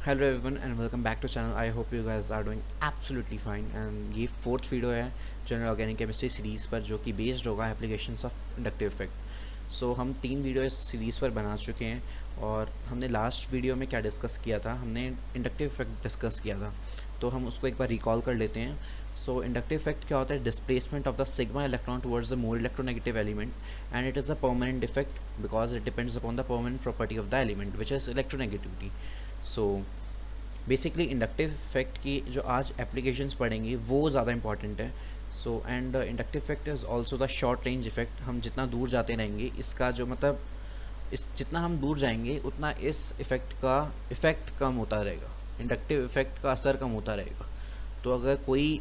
Hello everyone and welcome back to channel. I hope you guys are doing absolutely fine. And ये fourth video है general organic chemistry series पर, जो कि based होगा applications of inductive effect. So हम 3 video इस series पर बना चुके हैं और हमने लास्ट वीडियो में क्या डिस्कस किया था, हमने इंडक्टिव इफेक्ट डिस्कस किया था। तो हम उसको एक बार रिकॉल कर लेते हैं। सो इंडक्टिव इफेक्ट क्या होता है? Displacement of the sigma electron towards the more electronegative element, and it is a permanent effect because it depends upon the permanent property of the element which is electronegativity. So basically inductive effect की जो आज applications पढ़ेंगे वो ज़्यादा important है। So and inductive effect is also the short range effect. हम जितना दूर जाते रहेंगे, इसका जो मतलब इस जितना हम दूर जाएंगे उतना इस इफ़ेक्ट का इफ़ेक्ट कम होता रहेगा, इंडक्टिव इफेक्ट का असर कम होता रहेगा। तो अगर कोई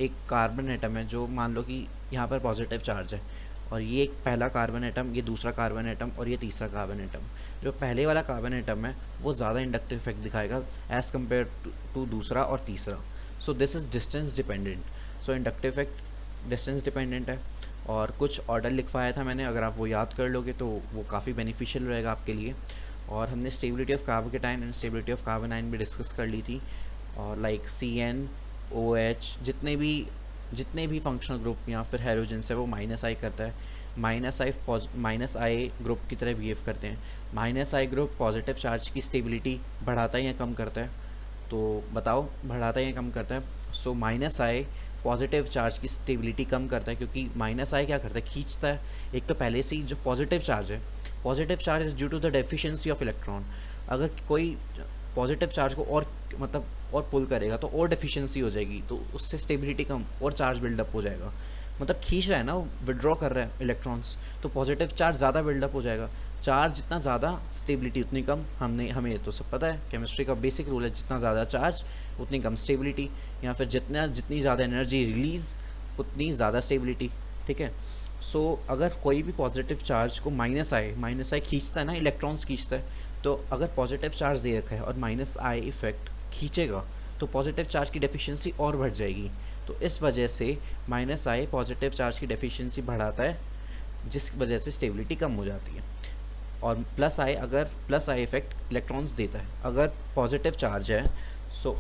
एक कार्बन एटम है, जो मान लो कि यहाँ पर पॉजिटिव चार्ज है, और ये एक पहला कार्बन एटम, ये दूसरा कार्बन एटम और ये तीसरा कार्बन एटम, जो पहले वाला कार्बन एटम है वो ज़्यादा इंडक्टिव इफेक्ट दिखाएगा एज़ कम्पेयर टू दूसरा और तीसरा। So this is distance dependent. So inductive effect distance dependent है। और कुछ ऑर्डर लिखवाया था मैंने, अगर आप वो याद कर लोगे तो वो काफ़ी बेनिफिशियल रहेगा आपके लिए। और हमने stability of carbocation and stability of carbanion भी डिस्कस कर ली थी। और लाइक CN OH जितने भी फंक्शनल ग्रुप या फिर हैलोजेंस है वो -I करता है। -I ग्रुप की तरह बिहेव करते हैं। -I ग्रुप पॉजिटिव चार्ज की स्टेबिलिटी बढ़ाता है या कम करता है? तो बताओ, बढ़ाता है या कम करता है? सो -I पॉजिटिव चार्ज की स्टेबिलिटी कम करता है, क्योंकि -I क्या करता है? खींचता है। एक तो पहले से ही जो पॉजिटिव चार्ज है, positive charge is due to the deficiency of electron. अगर कोई पॉजिटिव चार्ज को और मतलब और पुल करेगा तो और डेफिशिएंसी हो जाएगी, तो उससे स्टेबिलिटी कम और चार्ज बिल्डअप हो जाएगा। मतलब खींच रहा है ना, वो विड्रॉ कर रहा है इलेक्ट्रॉन्स, तो पॉजिटिव चार्ज ज़्यादा बिल्डअप हो जाएगा। चार्ज जितना ज़्यादा स्टेबिलिटी उतनी कम। हमें तो सब पता है, केमिस्ट्री का बेसिक रूल है, जितना ज़्यादा चार्ज उतनी कम स्टेबिलिटी, या फिर जितनी ज़्यादा एनर्जी रिलीज़ उतनी ज़्यादा स्टेबिलिटी। ठीक है। सो अगर कोई भी पॉजिटिव चार्ज को -I खींचता है ना, इलेक्ट्रॉन्स खींचता है, तो अगर पॉजिटिव चार्ज दे रखा है और -I इफेक्ट खींचेगा तो पॉजिटिव चार्ज की डेफिशिएंसी और बढ़ जाएगी। तो इस वजह से -I पॉजिटिव चार्ज की डेफिशिएंसी बढ़ाता है, जिस वजह से स्टेबिलिटी कम हो जाती है। और +I इफेक्ट इलेक्ट्रॉन्स देता है। अगर पॉजिटिव चार्ज है, सो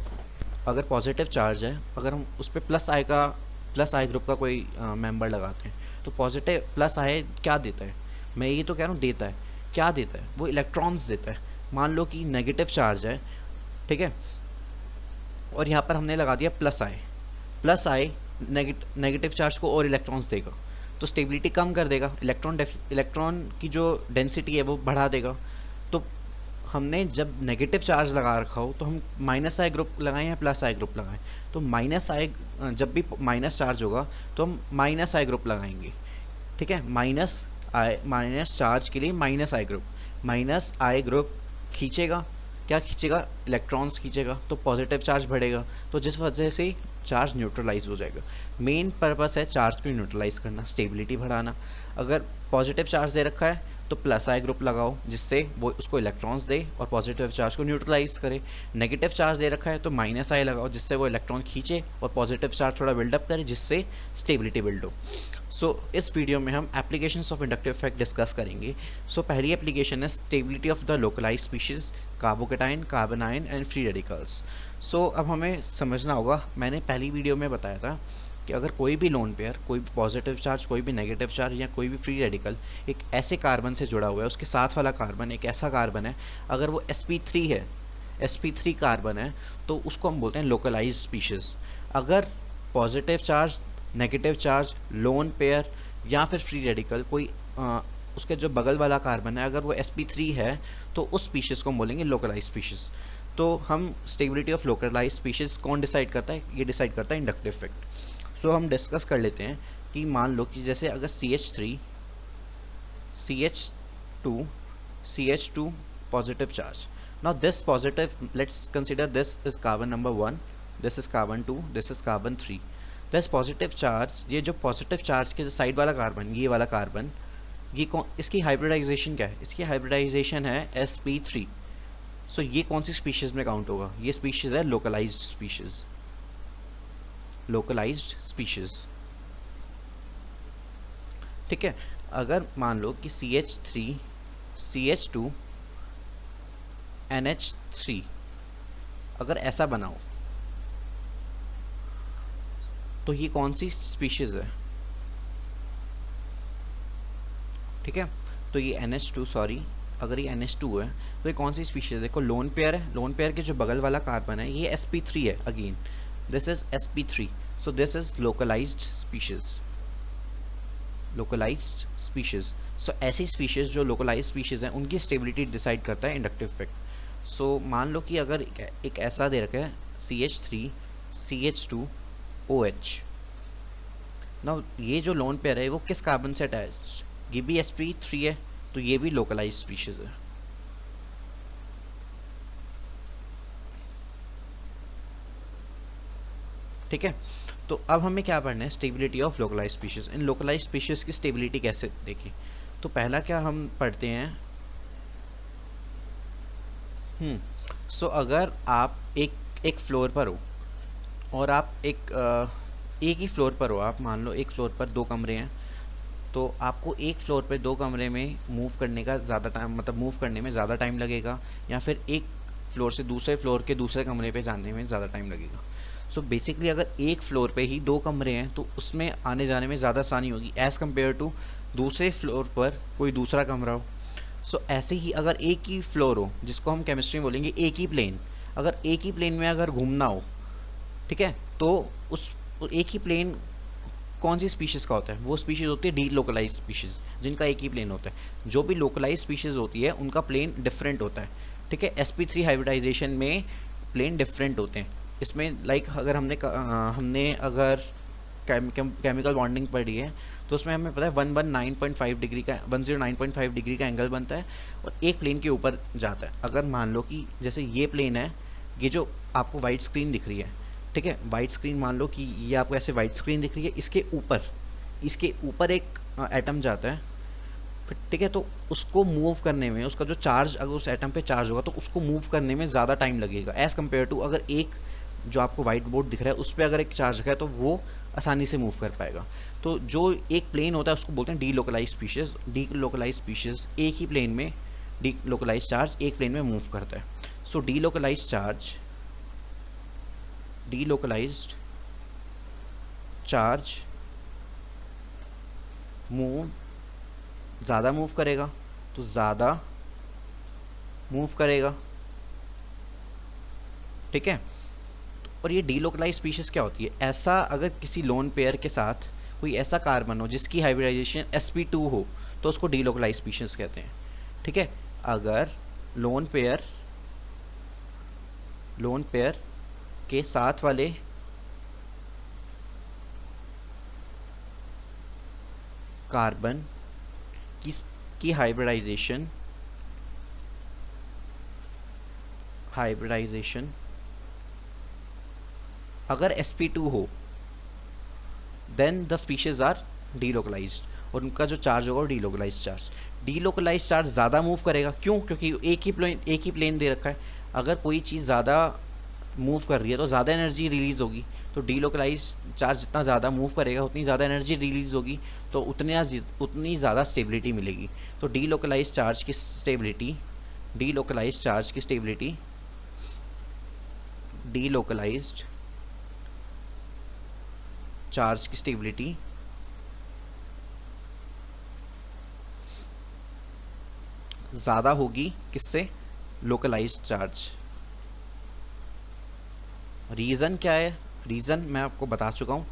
अगर पॉजिटिव चार्ज है, अगर हम उस पर +I ग्रुप का कोई मेंबर लगाते हैं, तो पॉजिटिव +I क्या देता है? मैं ये तो कह रहा हूँ देता है। क्या देता है? वो इलेक्ट्रॉन्स देता है। मान लो कि नेगेटिव चार्ज है, ठीक है, और यहाँ पर हमने लगा दिया +I नेगेटिव चार्ज को और इलेक्ट्रॉन्स देगा, तो स्टेबिलिटी कम कर देगा, इलेक्ट्रॉन की जो डेंसिटी है वो बढ़ा देगा। तो हमने जब नेगेटिव चार्ज लगा रखा हो तो हम -I ग्रुप लगाएं या +I ग्रुप लगाएं? तो जब भी माइनस चार्ज होगा तो हम -I ग्रुप लगाएंगे। ठीक है। माइनस चार्ज के लिए -I ग्रुप खींचेगा। क्या खींचेगा? इलेक्ट्रॉन्स खींचेगा, तो पॉजिटिव चार्ज बढ़ेगा, तो जिस वजह से चार्ज न्यूट्रलाइज हो जाएगा। मेन पर्पस है चार्ज को न्यूट्रलाइज करना, स्टेबिलिटी बढ़ाना। अगर पॉजिटिव चार्ज दे रखा है तो +I ग्रुप लगाओ, जिससे वो उसको इलेक्ट्रॉन्स दे और पॉजिटिव चार्ज को न्यूट्रलाइज करे। नेगेटिव चार्ज दे रखा है तो -I लगाओ, जिससे वो इलेक्ट्रॉन खींचे और पॉजिटिव चार्ज थोड़ा बिल्डअप करे, जिससे स्टेबिलिटी बिल्ड हो। सो इस वीडियो में हम applications of inductive effect discuss करेंगे। पहली एप्लीकेशन है stability of delocalized species carbocation, carbanion and free radicals. अब हमें समझना होगा, मैंने पहली वीडियो में बताया था कि अगर कोई भी लोन पेयर, कोई भी पॉजिटिव चार्ज, कोई भी नेगेटिव चार्ज या कोई भी फ्री रेडिकल एक ऐसे कार्बन से जुड़ा हुआ है, उसके साथ वाला कार्बन एक ऐसा कार्बन है, अगर वो sp3 है, sp3 कार्बन है, तो उसको हम बोलते हैं लोकलाइज स्पीशीज़। अगर positive charge, negative charge, lone pair या फिर फ्री रेडिकल कोई उसके जो बगल वाला कार्बन है, अगर वो sp3 है, तो उस स्पीशीज़ को हम बोलेंगे लोकलाइज स्पीशीज़। तो हम स्टेबिलिटी ऑफ लोकलाइज स्पीशीज़ कौन डिसाइड करता है? ये डिसाइड करता है इंडक्टिव इफेक्ट। हम डिस्कस कर लेते हैं कि मान लो कि जैसे अगर CH3 CH2 positive charge. Now this positive, let's consider this is carbon number 1, this is carbon 2, this is carbon 3। This positive charge, ये जो पॉजिटिव चार्ज के साइड वाला कार्बन, ये वाला कार्बन, ये इसकी हाइब्रिडाइजेशन क्या है? इसकी हाइब्रिडाइजेशन है sp3। ये कौन सी स्पीशीज़ में काउंट होगा? ये स्पीशीज़ है लोकलाइज्ड स्पीशीज़। ठीक है। अगर मान लो कि CH3 CH2 NH3, अगर ऐसा बनाओ तो ये कौन सी स्पीशीज़ है, ठीक है। तो ये NH2, सॉरी, अगर ये NH2 है तो ये कौन सी स्पीशीज़ है? देखो लोन पेयर है, लोन पेयर के जो बगल वाला कार्बन है ये sp3 है, again this is sp3, so this is localized species, localized species. So ऐसी स्पीशीज़ जो लोकलाइज्ड स्पीशीज़ हैं उनकी स्टेबिलिटी डिसाइड करता है इंडक्टिव इफेक्ट। सो मान लो कि अगर एक ऐसा दे रखा है CH3 CH2OH, ना ये जो लोन पेयर है वो किस कार्बन से अटैच, ये भी sp3 है, तो ये भी लोकलाइज्ड स्पीशीज है। ठीक है, तो अब हमें क्या पढ़ना है, स्टेबिलिटी ऑफ लोकलाइज्ड स्पीशीज। इन लोकलाइज्ड स्पीशीज की स्टेबिलिटी कैसे देखें, तो पहला क्या हम पढ़ते हैं, सो अगर आप एक फ्लोर पर हो और आप एक ही फ्लोर पर हो, आप मान लो एक फ्लोर पर 2 कमरे हैं, तो आपको एक फ्लोर पे 2 कमरे में मूव करने का ज़्यादा टाइम, मतलब मूव करने में ज़्यादा टाइम लगेगा, या फिर एक फ्लोर से दूसरे फ्लोर के दूसरे कमरे पे जाने में ज़्यादा टाइम लगेगा। सो बेसिकली अगर एक फ्लोर पे ही 2 कमरे हैं तो उसमें आने जाने में ज़्यादा आसानी होगी एज़ कम्पेयर टू दूसरे फ्लोर पर कोई दूसरा कमरा हो। सो ऐसे ही अगर एक ही फ्लोर हो, जिसको हम केमिस्ट्री में बोलेंगे एक ही प्लेन, अगर एक ही प्लेन में अगर घूमना हो, ठीक है, तो उस एक ही प्लेन कौन सी स्पीशीज़ का होता है, वो स्पीशीज़ होती है डी लोकलाइज स्पीशीज़, जिनका एक ही प्लेन होता है। जो भी लोकलाइज स्पीशीज़ होती है उनका प्लेन डिफरेंट होता है, ठीक है। sp3 हाइब्रिडाइजेशन में प्लेन डिफरेंट होते हैं। इसमें लाइक अगर हमने अगर केमिकल बॉन्डिंग पढ़ी है तो उसमें हमें पता है 109.5 डिग्री का 109.5 डिग्री का एंगल बनता है और एक प्लेन के ऊपर जाता है। अगर मान लो कि जैसे ये प्लेन है, ये जो आपको वाइट स्क्रीन दिख रही है, ठीक है, वाइट स्क्रीन मान लो कि ये आपको ऐसे वाइट स्क्रीन दिख रही है, इसके ऊपर एक एटम जाता है, फिर ठीक है, तो उसको मूव करने में उसका जो चार्ज, अगर उस एटम पे चार्ज होगा तो उसको मूव करने में ज़्यादा टाइम लगेगा एज़ कम्पेयर टू अगर एक जो आपको वाइट बोर्ड दिख रहा है उस पर अगर एक चार्ज है तो वो आसानी से मूव कर पाएगा। तो जो एक प्लेन होता है उसको बोलते हैं D localise species. D localise species एक ही प्लेन में, डी लोकलाइज चार्ज एक प्लेन में मूव करता है। So delocalized charge, delocalized charge move, ज़्यादा मूव करेगा तो ज़्यादा मूव करेगा, ठीक है। और ये डीलोकलाइज स्पीशीज़ क्या होती है, ऐसा अगर किसी लोन पेयर के साथ कोई ऐसा कार्बन हो जिसकी हाइब्रिडाइजेशन sp2 हो तो उसको डीलोकलाइज स्पीशीज़ कहते हैं, ठीक है। अगर लोन पेयर के साथ वाले कार्बन की हाइब्रिडाइजेशन अगर sp2 हो then the species are delocalized, और उनका जो चार्ज होगा डीलोकलाइज्ड चार्ज। डीलोकलाइज्ड चार्ज ज़्यादा मूव करेगा, क्यों, क्योंकि एक ही प्लेन दे रखा है। अगर कोई चीज़ ज़्यादा मूव कर रही है तो ज़्यादा एनर्जी रिलीज़ होगी, तो डीलोकलाइज चार्ज जितना ज़्यादा मूव करेगा उतनी ज़्यादा एनर्जी रिलीज़ होगी, तो उतनी ज़्यादा स्टेबिलिटी मिलेगी। तो डीलोकलाइज चार्ज की स्टेबिलिटी ज़्यादा होगी किससे, लोकलाइज्ड चार्ज। रीज़न क्या है, रीज़न मैं आपको बता चुका हूँ।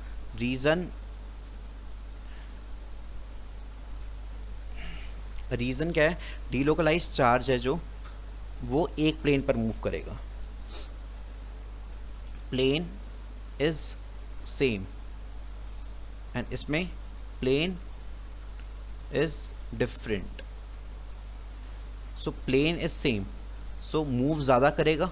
रीज़न क्या है, डीलोकलाइज्ड चार्ज है जो वो एक प्लेन पर मूव करेगा, प्लेन इज सेम, एंड इसमें plane is different. So plane is same, so move ज़्यादा करेगा।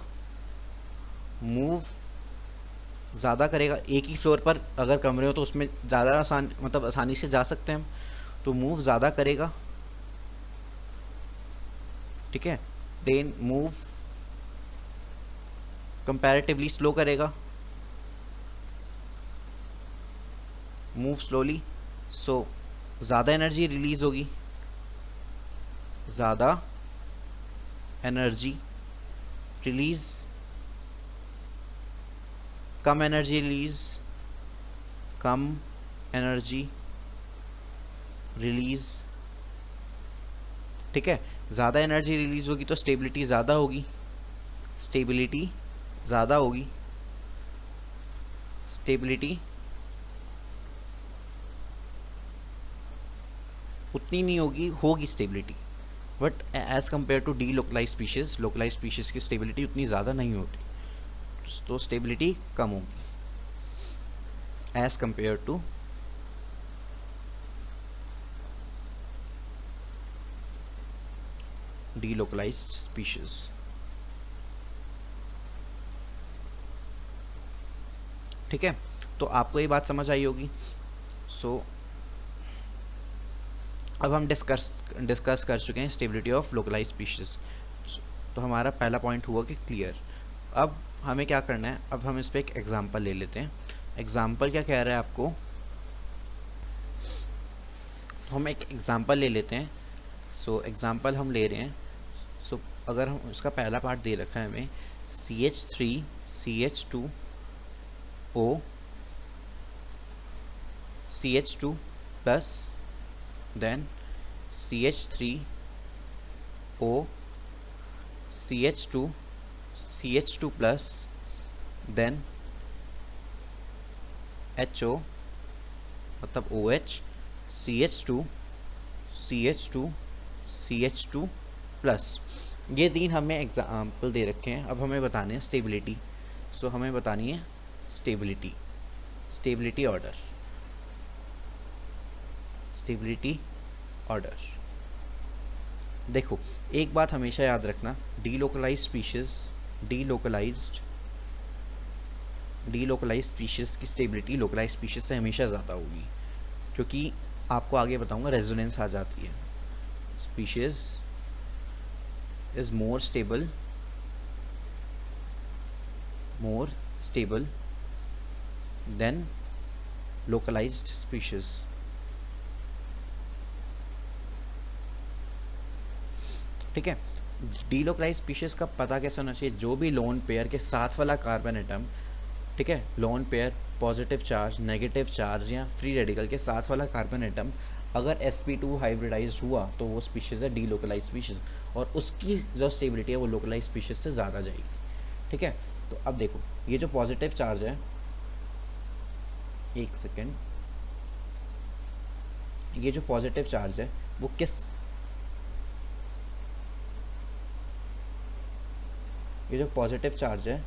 एक ही फ्लोर पर अगर कमरे हो तो उसमें ज़्यादा आसानी से जा सकते हैं हम, तो मूव ज़्यादा करेगा, ठीक है। प्लेन मूव कंपैरेटिवली स्लो करेगा, मूव स्लोली, सो ज़्यादा एनर्जी रिलीज़ होगी, कम एनर्जी रिलीज, कम एनर्जी रिलीज, ठीक है। ज़्यादा एनर्जी रिलीज होगी तो स्टेबिलिटी ज़्यादा होगी, स्टेबिलिटी ज़्यादा होगी, स्टेबिलिटी उतनी नहीं होगी, होगी stability, but as compare to D localise species, localize species की स्टेबिलिटी उतनी ज़्यादा नहीं होती, तो स्टेबिलिटी कम होगी as compare to delocalized species। ठीक है, तो आपको ये बात समझ आई होगी। सो अब हम डिस्कस कर चुके हैं स्टेबिलिटी ऑफ लोकलाइज्ड स्पीशीज। तो हमारा पहला पॉइंट हुआ कि क्लियर। अब हमें क्या करना है, अब हम इस पर एक एग्जांपल ले लेते हैं। एग्जांपल क्या कह रहा है आपको, तो हम एक एग्जांपल ले लेते हैं। सो एग्जांपल हम ले रहे हैं। सो अगर हम उसका पहला पार्ट दे रखा है हमें CH3CH2O CH2 plus then CH3O CH2 CH2 plus then HO मतलब OH CH2 CH2 CH2 plus. ये तीन हमें एग्जाम्पल दे रखे हैं। अब हमें बताने हैं स्टेबिलिटी। सो हमें बतानी है stability, stability order, stability order. देखो एक बात हमेशा याद रखना, डीलोकलाइज्ड स्पीशीज, डीलोकलाइज्ड स्पीशीज की स्टेबिलिटी लोकलाइज्ड स्पीशीज से हमेशा ज़्यादा होगी, क्योंकि आपको आगे बताऊंगा रेजोनेंस आ जाती है। Species is more stable than localized species। ठीक है, डीलोकलाइज स्पीशीज का पता कैसे होना चाहिए, जो भी लोन पेयर के साथ वाला कार्बन एटम, ठीक है, lone pair positive charge, negative charge या फ्री रेडिकल के साथ वाला कार्बन एटम अगर sp2 हाइब्रिडाइज हुआ तो वो स्पीशीज़ है डीलोकलाइज स्पीशीज़, और उसकी जो स्टेबिलिटी है वो लोकलाइज स्पीशीज़ से ज़्यादा जाएगी। ठीक है, तो अब देखो ये जो पॉजिटिव चार्ज है, एक सेकेंड, ये जो पॉजिटिव चार्ज है वो ये जो पॉजिटिव चार्ज है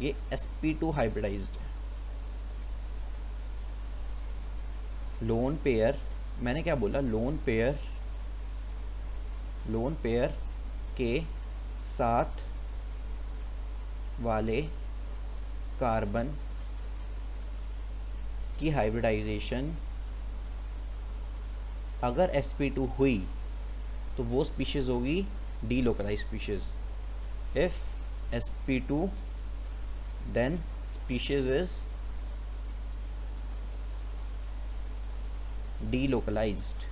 ये sp2 हाइब्रिडाइज्ड है। लोन पेयर, मैंने क्या बोला, लोन पेयर के साथ वाले कार्बन की हाइब्रिडाइजेशन अगर sp2 हुई तो वो स्पीशीज होगी delocalize species. If sp2 then species is delocalized।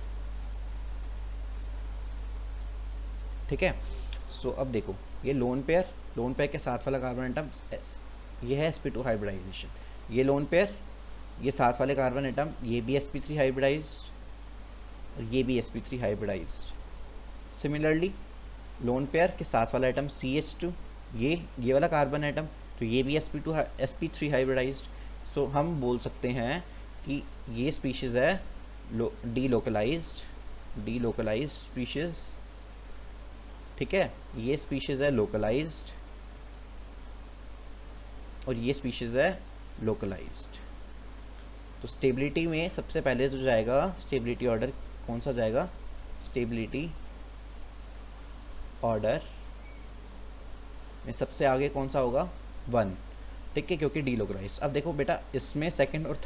ठीक है, सो अब देखो ये लोन पेयर के साथ वाला कार्बन एटम ये है sp2 हाइब्रिडाइजेशन, ये लोन पेयर, ये साथ वाले कार्बन एटम, ये भी sp3 हाइब्रिडाइज्ड और ये भी sp3 hybridised. Similarly loan pair के साथ वाला एटम CH2, ये वाला कार्बन एटम, तो ये भी sp3 हाइब्रिडाइज्ड। सो हम बोल सकते हैं कि ये स्पीशीज़ है डीलोकलाइज्ड स्पीशीज़। ठीक है, ये स्पीशीज़ है लोकलाइज्ड और ये स्पीशीज़ है लोकलाइज्ड। तो स्टेबिलिटी में सबसे पहले जो जाएगा स्टेबिलिटी ऑर्डर, कौन सा जाएगा, स्टेबिलिटी ऑर्डर में सबसे आगे कौन सा होगा, 1। ठीक है, क्योंकि डीलोकलाइज्ड। अब देखो बेटा इसमें सेकंड और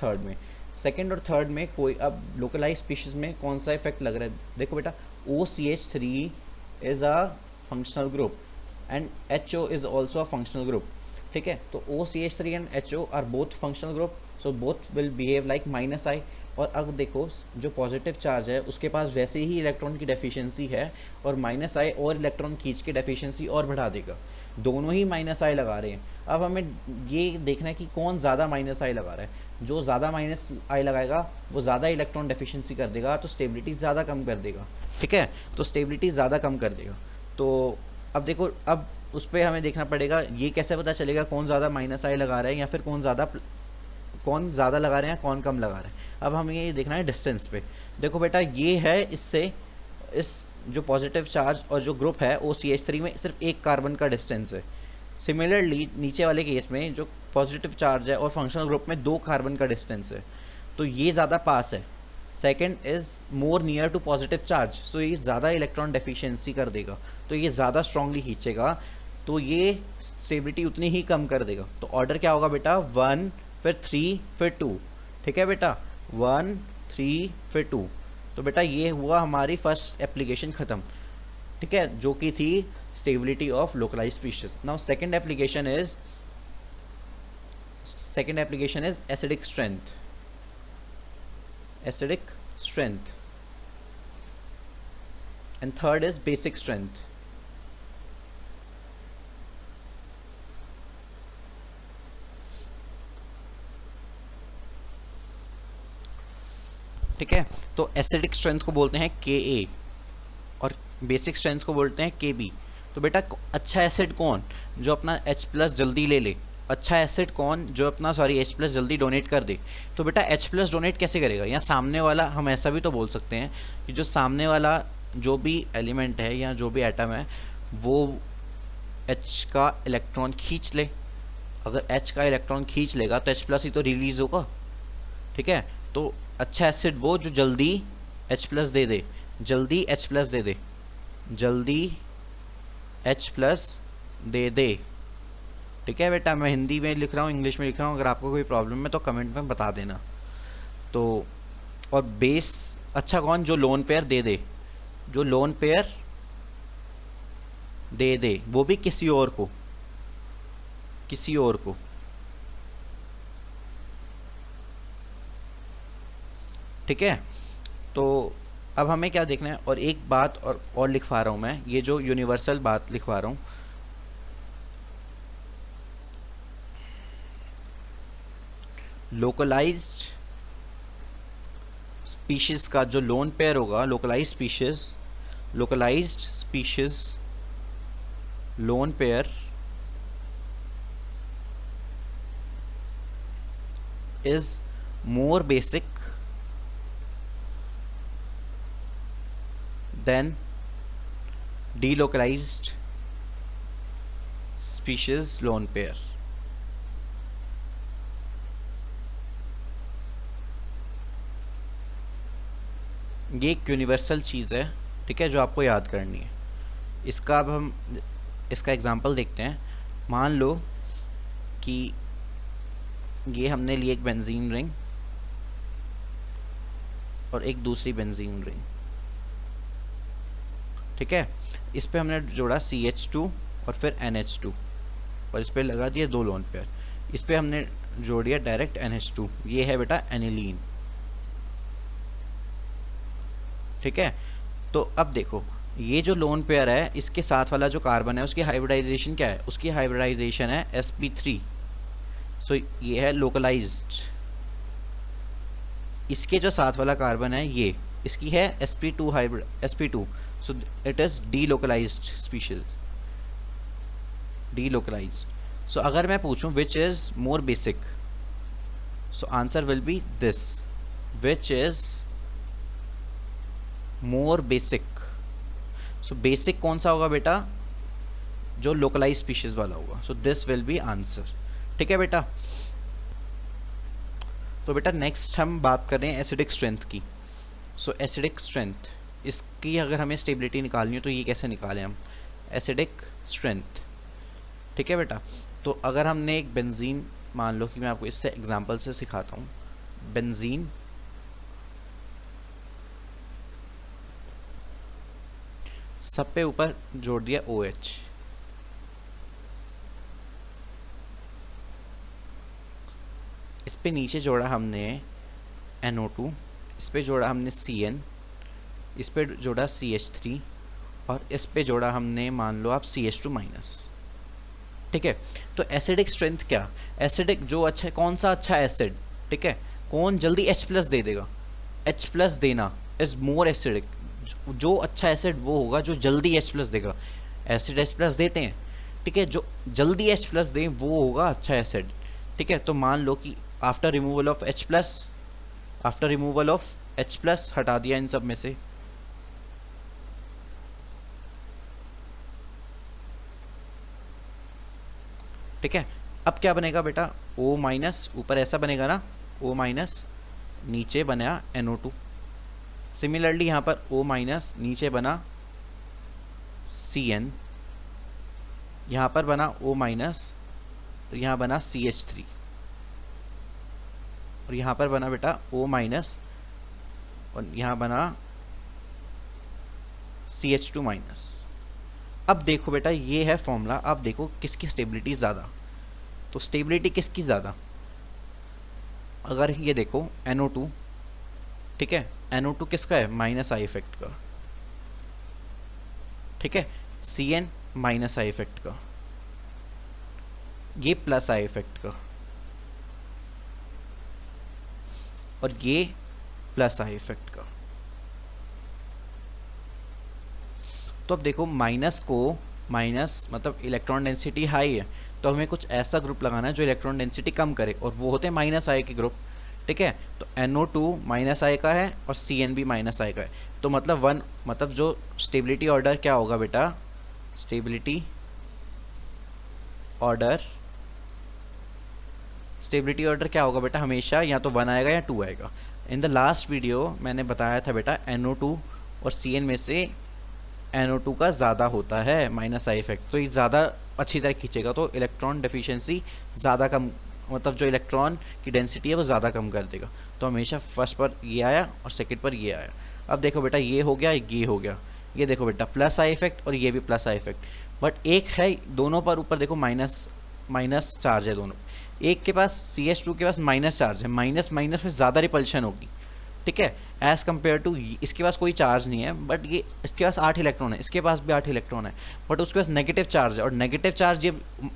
थर्ड में कोई, अब लोकलाइज्ड स्पीशीज में कौन सा इफेक्ट लग रहा है, देखो बेटा OCH3 is a functional group and HO is also a functional group. ठीक है, तो OCH3 and HO are both functional group, so both will behave like -I। और अब देखो जो पॉजिटिव चार्ज है उसके पास वैसे ही इलेक्ट्रॉन की डेफिशिएंसी है, और माइनस आई और इलेक्ट्रॉन खींच के डेफिशिएंसी और बढ़ा देगा। दोनों ही माइनस आई लगा रहे हैं। अब हमें ये देखना है कि कौन ज़्यादा माइनस आई लगा रहा है। जो ज़्यादा माइनस आई लगाएगा वो ज़्यादा इलेक्ट्रॉन डेफिशिएंसी कर देगा, तो स्टेबिलिटी ज़्यादा कम कर देगा। ठीक है, तो स्टेबिलिटी ज़्यादा कम कर देगा। तो अब देखो, अब उस पर हमें देखना पड़ेगा ये कैसे पता चलेगा कौन ज़्यादा माइनस आई लगा रहा है या फिर कौन ज़्यादा लगा रहे हैं, कौन कम लगा रहे हैं। अब हमें ये देखना है डिस्टेंस पे। देखो बेटा, ये है इससे इस जो पॉजिटिव चार्ज और जो ग्रुप है OCH3 में सिर्फ एक कार्बन का डिस्टेंस है। सिमिलरली नीचे वाले केस में जो पॉजिटिव चार्ज है और फंक्शनल ग्रुप में 2 कार्बन का डिस्टेंस है, तो ये ज़्यादा पास है। Second is more near to positive charge, so ये ज़्यादा इलेक्ट्रॉन डेफिशिएंसी कर देगा, तो ये ज़्यादा स्ट्रांगली खींचेगा, तो ये स्टेबिलिटी उतनी ही कम कर देगा। तो ऑर्डर क्या होगा बेटा, 1 फिर 3 फिर 2। ठीक है बेटा, 1 3 फिर 2। तो बेटा ये हुआ हमारी फर्स्ट एप्लीकेशन ख़त्म। ठीक है, जो कि थी stability of localise species. Now second application is acidic strength, and third is basic strength. ठीक है, तो एसिडिक स्ट्रेंथ को बोलते हैं Ka और बेसिक स्ट्रेंथ को बोलते हैं Kb। तो बेटा अच्छा एसिड कौन जो अपना H+ जल्दी ले ले, अच्छा एसिड कौन जो अपना H+ जल्दी डोनेट कर दे। तो बेटा H+ डोनेट कैसे करेगा, या सामने वाला, हम ऐसा भी तो बोल सकते हैं कि जो सामने वाला जो भी एलिमेंट है या जो भी एटम है वो H का इलेक्ट्रॉन खींच ले। अगर H का इलेक्ट्रॉन खींच लेगा तो H+ ही तो रिलीज होगा। ठीक है, तो अच्छा एसिड वो जो जल्दी H+ दे दे, जल्दी H+ दे दे, जल्दी H+ दे दे। ठीक है बेटा, मैं हिंदी में लिख रहा हूँ, इंग्लिश में लिख रहा हूँ, अगर आपको कोई प्रॉब्लम है तो कमेंट में बता देना। तो और बेस अच्छा कौन, जो लोन पेयर दे दे, जो लोन पेयर दे दे, वो भी किसी और को। ठीक है, तो अब हमें क्या देखना है, और एक बात और लिखवा रहा हूँ मैं, ये जो यूनिवर्सल बात लिखवा रहा हूँ, लोकलाइज्ड स्पीशीज का जो लोन पेयर होगा, localized species lone pair is more basic than delocalized species lone pair। ये एक यूनिवर्सल चीज़ है, ठीक है, जो आपको याद करनी है। इसका अब हम इसका एग्जांपल देखते हैं। मान लो कि ये हमने ली एक बेंजीन रिंग और एक दूसरी बेंजीन रिंग। ठीक है, इस पे हमने जोड़ा CH2 और फिर NH2 और इस पे लगा दिया 2 लोन पेयर। इस पे हमने जोड़ दिया डायरेक्ट NH2, ये है बेटा एनिलीन। ठीक है, तो अब देखो ये जो लोन पेयर है इसके साथ वाला जो कार्बन है उसकी हाइब्रिडाइजेशन क्या है, उसकी हाइब्रिडाइजेशन है sp3। सो ये है लोकलाइज्ड। इसके जो साथ वाला कार्बन है ये, इसकी है sp2 sp2, so it is delocalized species, so अगर मैं पूछूं which is more basic, so answer will be this, which is more basic। so basic कौन सा होगा बेटा, जो localized species वाला होगा, so this will be answer। ठीक है बेटा, तो बेटा नेक्स्ट हम बात कर रहे हैं एसिडिक स्ट्रेंथ की। सो एसिडिक स्ट्रेंथ, इसकी अगर हमें स्टेबिलिटी निकालनी हो तो ये कैसे निकालें हम, एसिडिक स्ट्रेंथ। ठीक है बेटा, तो अगर हमने एक बेंजीन, मान लो कि मैं आपको इससे एग्जांपल से सिखाता हूँ। बेंजीन सब पे ऊपर जोड़ दिया OH, इस पे नीचे जोड़ा हमने NO2 इस पे जोड़ा हमने CN, इस पे जोड़ा CH3 और इस पे जोड़ा हमने मान लो आप CH2 माइनस। ठीक है, तो एसिडिक स्ट्रेंथ क्या, एसिडिक जो अच्छा है, कौन सा अच्छा एसिड, ठीक है, कौन जल्दी H प्लस दे देगा, H प्लस देना इज मोर एसिडिक, जो अच्छा एसिड वो होगा जो जल्दी H प्लस देगा। एसिड H प्लस देते हैं, ठीक है, जो जल्दी H प्लस दें वो होगा अच्छा एसिड। ठीक है, तो मान लो कि after removal of H plus, after removal of H plus हटा दिया इन सब में से, ठीक है, अब क्या बनेगा बेटा, O माइनस, ऊपर ऐसा बनेगा ना, O माइनस, नीचे बना NO2। सिमिलरली यहाँ पर O माइनस, नीचे बना CN, यहाँ पर बना O माइनस, तो यहाँ बना CH3 और यहाँ पर बना बेटा O माइनस और यहाँ बना CH2 माइनस। अब देखो बेटा ये है फॉर्मूला, अब देखो किसकी स्टेबिलिटी ज़्यादा, तो स्टेबिलिटी किसकी ज़्यादा, अगर ये देखो NO2, ठीक है, NO2 किसका है, माइनस आई इफेक्ट का, ठीक है, CN माइनस आई इफेक्ट का, ये प्लस आई इफेक्ट का और ये प्लस आई इफेक्ट का। तो अब देखो माइनस को, माइनस मतलब इलेक्ट्रॉन डेंसिटी हाई है, तो हमें कुछ ऐसा ग्रुप लगाना है जो इलेक्ट्रॉन डेंसिटी कम करे, और वो होते हैं माइनस आई के ग्रुप। ठीक है, तो NO2 माइनस आई का है और CN भी माइनस आई का है, तो मतलब वन, मतलब जो स्टेबिलिटी ऑर्डर क्या होगा बेटा, स्टेबिलिटी ऑर्डर, स्टेबिलिटी ऑर्डर क्या होगा बेटा, हमेशा या तो 1 आएगा या 2 आएगा। इन द लास्ट वीडियो मैंने बताया था बेटा NO2 और CN में से NO2 का ज़्यादा होता है माइनस आई इफेक्ट, तो ये ज़्यादा अच्छी तरह खींचेगा, तो इलेक्ट्रॉन डेफिशिएंसी ज़्यादा कम, मतलब जो इलेक्ट्रॉन की डेंसिटी है वो ज़्यादा कम कर देगा। तो हमेशा फर्स्ट पर ये आया और सेकंड पर ये आया। अब देखो बेटा ये हो गया, ये हो गया, ये देखो बेटा प्लस आई इफेक्ट और ये भी प्लस आई इफेक्ट, बट एक है दोनों पर ऊपर देखो माइनस माइनस चार्ज है दोनों, एक के पास CH2 के पास माइनस चार्ज है, माइनस माइनस में ज़्यादा रिपल्शन होगी। ठीक है, एज़ कम्पेयर टू इसके पास कोई चार्ज नहीं है, बट ये इसके पास 8 इलेक्ट्रॉन है, इसके पास भी 8 इलेक्ट्रॉन है, बट उसके पास नेगेटिव चार्ज है, और नेगेटिव चार्ज ये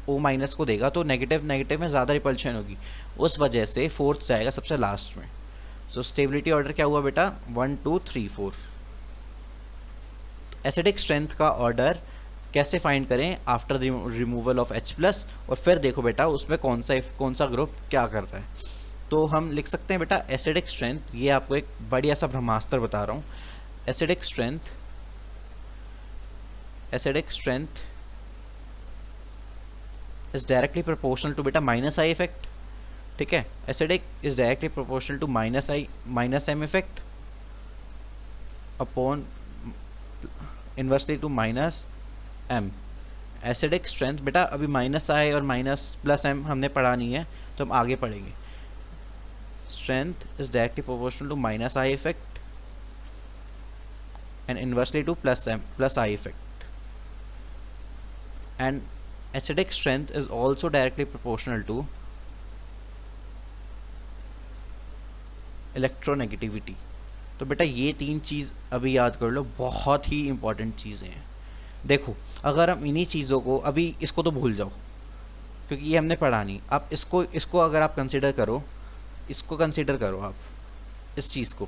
O माइनस को देगा, तो नेगेटिव नेगेटिव में ज़्यादा रिपल्शन होगी, उस वजह से फोर्थ जाएगा सबसे लास्ट में। सो स्टेबिलिटी ऑर्डर क्या हुआ बेटा, 1 2 3 4। एसिडिक स्ट्रेंथ का ऑर्डर कैसे फाइंड करें, after removal of H plus, और फिर देखो बेटा उसमें कौन सा ग्रुप क्या कर रहा है। तो हम लिख सकते हैं बेटा एसिडिक स्ट्रेंथ, ये आपको एक बढ़िया सा ब्रह्मास्त्र बता रहा हूँ, acidic strength, acidic strength is directly proportional to बेटा माइनस आई इफेक्ट। ठीक है, acidic is directly proportional to minus M effect upon inversely to minus M। Acidic strength बेटा अभी माइनस आई और माइनस प्लस M हमने पढ़ा नहीं है, तो हम आगे पढ़ेंगे। Strength is directly proportional to minus I effect and inversely to plus I effect, and acidic strength is also directly proportional to electronegativity। तो बेटा ये तीन चीज़ अभी याद कर लो, बहुत ही इंपॉर्टेंट चीज़ें हैं। देखो अगर हम इन्हीं चीज़ों को, अभी इसको तो भूल जाओ क्योंकि ये हमने पढ़ा नहीं, आप इसको अगर आप कंसिडर करो, इसको कंसीडर करो आप, इस चीज़ को,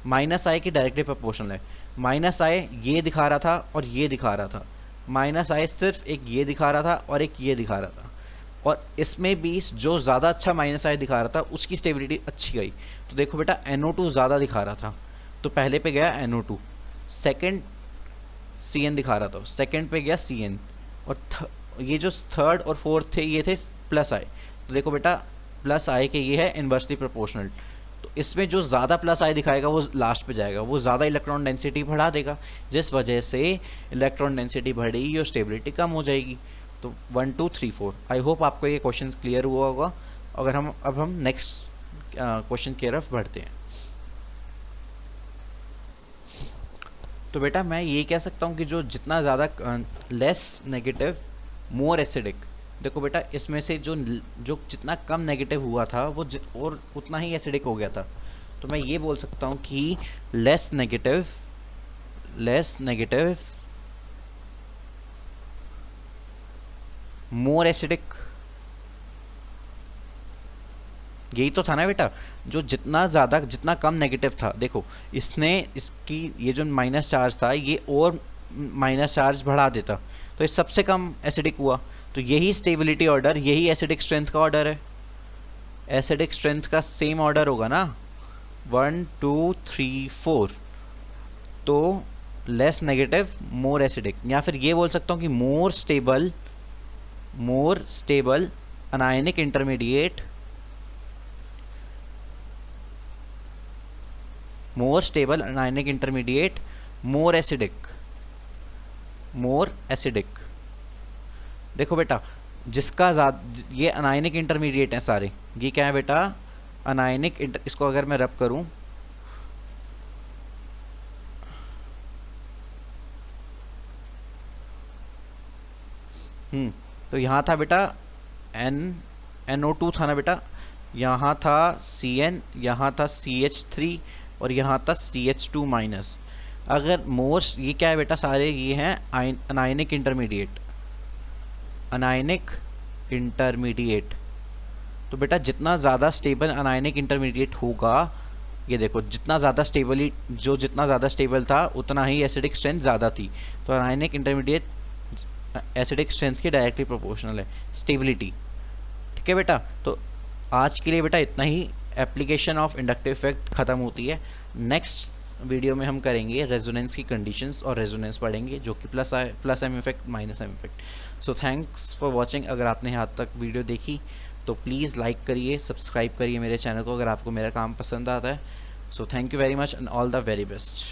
माइनस आई की डायरेक्टली प्रोपोर्शनल है। माइनस आई ये दिखा रहा था और ये दिखा रहा था, माइनस आई सिर्फ एक ये दिखा रहा था और एक ये दिखा रहा था, और इसमें भी जो ज़्यादा अच्छा माइनस आई दिखा रहा था उसकी स्टेबिलिटी अच्छी गई। तो देखो बेटा NO2 ज़्यादा दिखा रहा था, तो पहले पे गया NO2, सेकेंड CN दिखा रहा था, सेकेंड पे गया CN, और ये जो थर्ड और फोर्थ थे ये थे प्लस आई। तो देखो बेटा प्लस आई के ये है इन्वर्सली प्रोपोर्शनल, तो इसमें जो ज़्यादा प्लस आई दिखाएगा वो लास्ट पे जाएगा, वो ज़्यादा इलेक्ट्रॉन डेंसिटी बढ़ा देगा, जिस वजह से इलेक्ट्रॉन डेंसिटी बढ़ेगी और स्टेबिलिटी कम हो जाएगी। तो 1 2 3 4। आई होप आपको ये क्वेश्चन क्लियर हुआ होगा। अगर हम नेक्स्ट क्वेश्चन की तरफ बढ़ते हैं, तो बेटा मैं ये कह सकता हूँ कि जो जितना ज़्यादा लेस नेगेटिव मोर एसिडिक, देखो बेटा इसमें से जो जितना कम नेगेटिव हुआ था वो और उतना ही एसिडिक हो गया था। तो मैं ये बोल सकता हूँ कि लेस नेगेटिव मोर एसिडिक। यही तो था ना बेटा, जो जितना कम नेगेटिव था, देखो इसने इसकी ये जो माइनस चार्ज था ये और माइनस चार्ज बढ़ा देता, तो ये सबसे कम एसिडिक हुआ। तो यही स्टेबिलिटी ऑर्डर, यही एसिडिक स्ट्रेंथ का ऑर्डर है। एसिडिक स्ट्रेंथ का सेम ऑर्डर होगा ना, 1 2 3 4। तो लेस नेगेटिव मोर एसिडिक, या फिर ये बोल सकता हूँ कि more stable anionic intermediate, more stable anionic intermediate, more acidic. देखो बेटा, जिसका ये अनायनिक इंटरमीडिएट हैं सारे, ये क्या है बेटा, अनायनिक इसको अगर मैं रब करूं, तो यहाँ था बेटा NO2 था ना बेटा, यहाँ था CN, यहाँ था CH3 और यहाँ था CH2 माइनस। अगर मोर, ये क्या है बेटा, सारे ये हैं अनायनिक इंटरमीडिएट। तो बेटा जितना ज़्यादा स्टेबल अनायनिक इंटरमीडिएट होगा, ये देखो जितना ज़्यादा स्टेबल था उतना ही एसिडिक स्ट्रेंथ ज़्यादा थी। तो अनायनिक इंटरमीडिएट एसिडिक स्ट्रेंथ के डायरेक्टली प्रोपोर्शनल है स्टेबिलिटी। ठीक है बेटा, तो आज के लिए बेटा इतना ही। एप्लीकेशन ऑफ इंडक्टिव इफेक्ट ख़त्म होती है। नेक्स्ट वीडियो में हम करेंगे रेजोनेंस की कंडीशंस और रेजोनेंस पढ़ेंगे, जो कि plus M effect minus M effect. So thanks for watching. अगर आपने यहाँ तक वीडियो देखी तो प्लीज़ लाइक करिए, सब्सक्राइब करिए मेरे चैनल को अगर आपको मेरा काम पसंद आता है। So thank you very much and all the very best.